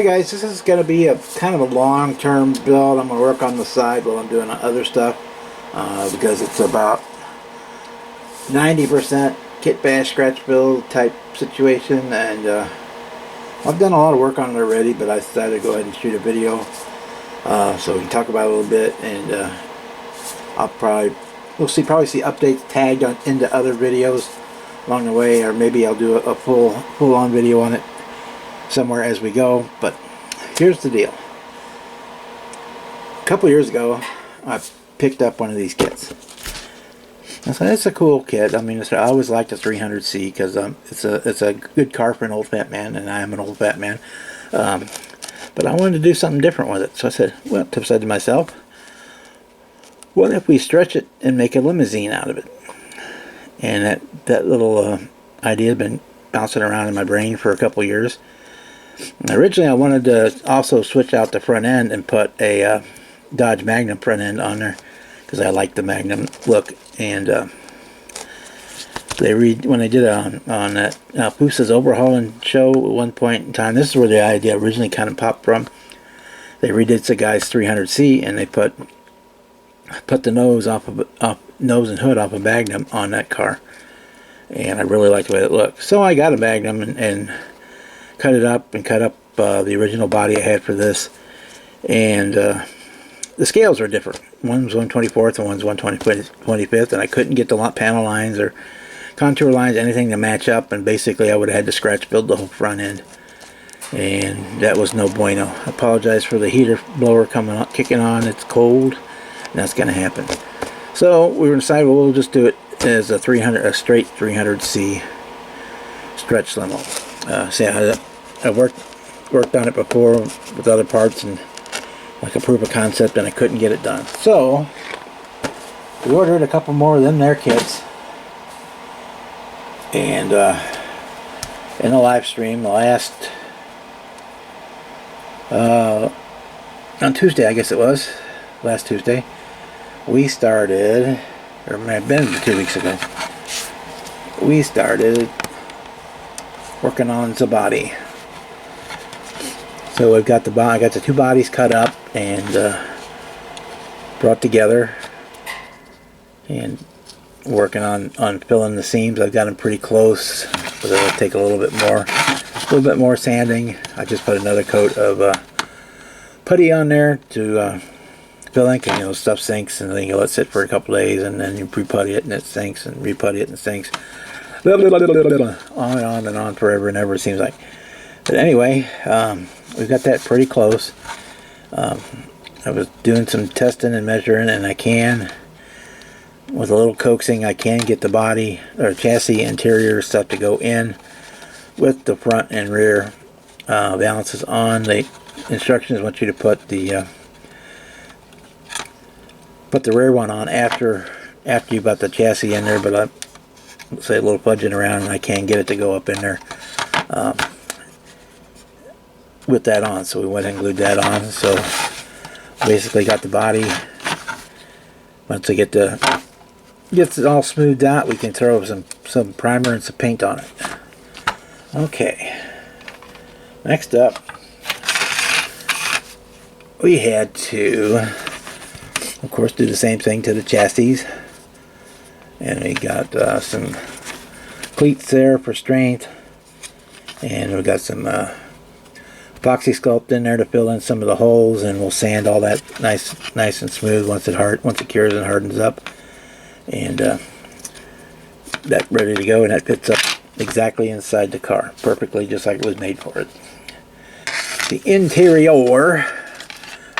Hi guys, this is going to be a kind of a long-term build. I'm going to work on the side while I'm doing other stuff because it's about 90% kit bash scratch build type situation, and I've done a lot of work on it already, but I decided to go ahead and shoot a video so we can talk about it a little bit, and we'll probably see updates tagged into other videos along the way, or maybe I'll do a full-on video on it somewhere as we go. But here's the deal. A couple years ago I picked up one of these kits. I said, it's a cool kit. I mean, I always liked the 300C because it's a good car for an old fat man, and I am an old fat man. But I wanted to do something different with it, so I said to myself, what if we stretch it and make a limousine out of it? And that little idea had been bouncing around in my brain for a couple years. And originally I wanted to also switch out the front end and put a Dodge Magnum front end on there because I like the Magnum look. And when they did it on that Pusa's overhauling show at one point in time, this is where the idea originally kind of popped from. They redid the guy's 300C, and they put the nose nose and hood off a Magnum on that car, and I really liked the way it looked. So I got a Magnum and cut it up and cut up the original body I had for this, and the scales are different. One's 1/24th and one's 1/25th, and I couldn't get the panel lines or contour lines, anything to match up, and basically I would have had to scratch build the whole front end, and that was no bueno. I apologize for the heater blower kicking on. It's cold, and that's going to happen. So we were decided, well, we'll just do it as a straight 300C stretch limo. See, I worked on it before with other parts and like a proof of concept, and I couldn't get it done. So we ordered a couple more of them there kits, and in the live stream last on Tuesday, I guess it was last Tuesday, we started, or it may have been 2 weeks ago, we started working on the body. So I got the two bodies cut up and brought together, and working on filling the seams. I've got them pretty close, but it'll take a little bit more sanding. I just put another coat of putty on there to fill in, because stuff sinks, and then you let it sit for a couple days, and then you pre-putty it and it sinks, and re-putty it and it sinks. On and on forever and ever, it seems like. But anyway, we've got that pretty close. I was doing some testing and measuring, and with a little coaxing, I can get the body or chassis interior stuff to go in with the front and rear balances on. The instructions want you to put the rear one on after you got the chassis in there, but I say a little fudging around, and I can get it to go up in there with that on. So we went and glued that on. So basically got the body. Once I gets it all smoothed out, we can throw some primer and some paint on it. Okay, next up, we had to, of course, do the same thing to the chassis, and we got some cleats there for strength, and we got some epoxy sculpt in there to fill in some of the holes, and we'll sand all that nice and smooth once it cures and hardens up, and that ready to go, and that fits up exactly inside the car perfectly, just like it was made for it. The interior,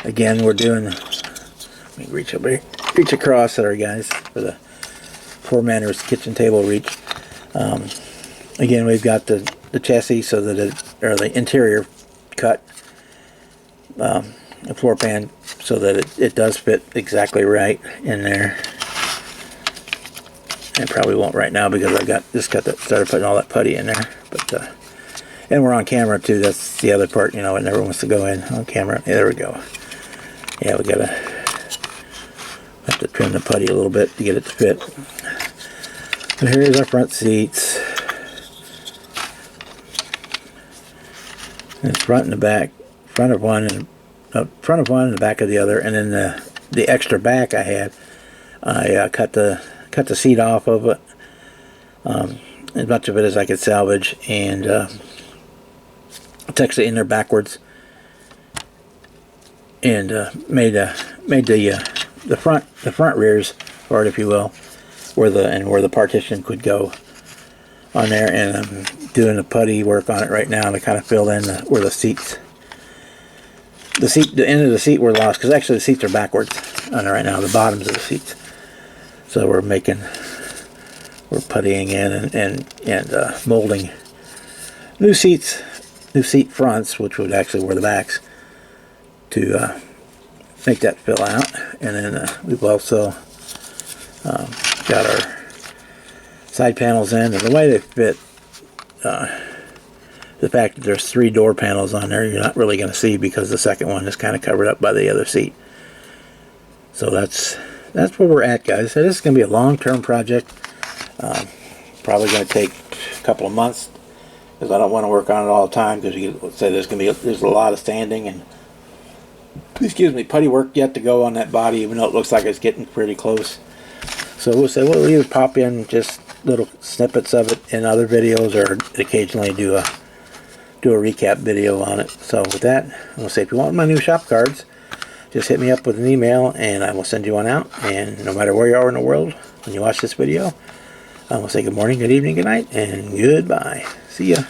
again, we're doing, let me reach across there, guys, for the poor manners kitchen table reach. Again, we've got the chassis so that the interior cut, the floor pan, so that it does fit exactly right in there. It probably won't right now because I started putting all that putty in there, but and we're on camera too. That's the other part, it never wants to go in on camera. Yeah, there we go. Yeah, we have to trim the putty a little bit to get it to fit. So here's our front seats. And it's front and the back front of one and the back of the other, and then the extra back I had, I cut the seat off of it, as much of it as I could salvage, and it's actually in there backwards, and made the front rears part, if you will, where the partition could go on there, and I'm doing the putty work on it right now to kind of fill in where the end of the seat were lost, because actually the seats are backwards on it right now, the bottoms of the seats. So we're puttying in and molding new seat fronts, which would actually were the backs, to make that fill out. And then we've also got our side panels in, and the way they fit, the fact that there's 3 door panels on there, you're not really going to see, because the second one is kind of covered up by the other seat. So that's where we're at, guys. So this is going to be a long-term project. Probably going to take a couple of months, because I don't want to work on it all the time, because let's say there's a lot of sanding and putty work yet to go on that body, even though it looks like it's getting pretty close. So we'll either pop in just little snippets of it in other videos, or occasionally do a recap video on it. So with that, I'm going to say, if you want my new shop cards, just hit me up with an email and I will send you one out. And no matter where you are in the world when you watch this video, I'm going to say good morning, good evening, good night, and goodbye. See ya.